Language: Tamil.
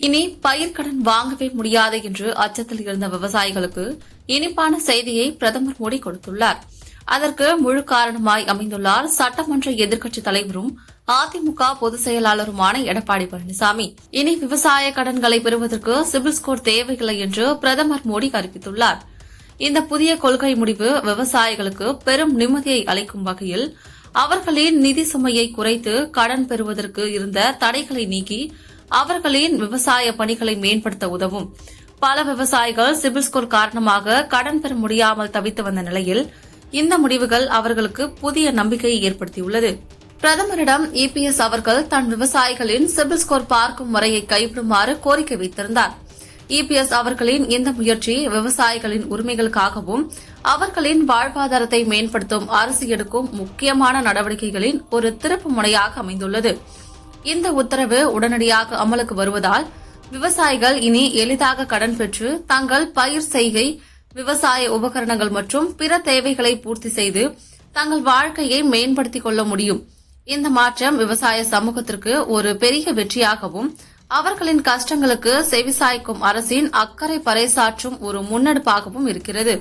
இனி பயிர்க்கடன் வாங்கவே முடியாது என்று அச்சத்தில் இருந்த விவசாயிகளுக்கு இனிப்பான செய்தியை பிரதமர் மோடி கொடுத்துள்ளார். அதற்கு முழு காரணமாய் அமைந்துள்ளார் சட்டமன்ற எதிர்க்கட்சித் தலைவரும் அதிமுக பொதுச் செயலாளருமான எடப்பாடி பழனிசாமி. இனி விவசாய கடன்களை பெறுவதற்கு சிபில் ஸ்கோர் தேவையில்லை என்று பிரதமர் மோடி அறிவித்துள்ளார். இந்த புதிய கொள்கை முடிவு விவசாயிகளுக்கு பெரும் நிம்மதியை அளிக்கும் வகையில் அவர்களின் நிதி சுமையை குறைத்து கடன் பெறுவதற்கு இருந்த தடைகளை நீக்கி அவர்களின் விவசாய பணிகளை மேம்படுத்த உதவும். பல விவசாயிகள் சிபில் ஸ்கோர் காரணமாக கடன் பெற முடியாமல் தவித்து வந்த நிலையில் இந்த முடிவுகள் அவர்களுக்கு புதிய நம்பிக்கையை ஏற்படுத்தியுள்ளது. பிரதமரிடம் இபிஎஸ் அவர்கள் தன் விவசாயிகளின் சிபில் ஸ்கோர் பார்க்கும் முறையை கைவிடுமாறு கோரிக்கை வைத்திருந்தார். இபிஎஸ் அவர்களின் இந்த முயற்சி விவசாயிகளின் உரிமைகளுக்காகவும் அவர்களின் வாழ்வாதாரத்தை மேம்படுத்தும் அரசு எடுக்கும் முக்கியமான நடவடிக்கைகளின் ஒரு திருப்பு முனையாக அமைந்துள்ளது. இந்த உத்தரவு உடனடியாக அமலுக்கு வருவதால் விவசாயிகள் இனி எளிதாக கடன் பெற்று தங்கள் பயிர் செய்கை, விவசாய உபகரணங்கள் மற்றும் பிற தேவைகளை பூர்த்தி செய்து தங்கள் வாழ்க்கையை மேம்படுத்திக் கொள்ள முடியும். இந்த மாற்றம் விவசாய சமூகத்திற்கு ஒரு பெரிய வெற்றியாகவும் அவர்களின் கஷ்டங்களுக்கு செவிசாய்க்கும் அரசின் அக்கறை பறைசாற்றும் ஒரு முன்னெடுப்பாகவும் இருக்கிறது.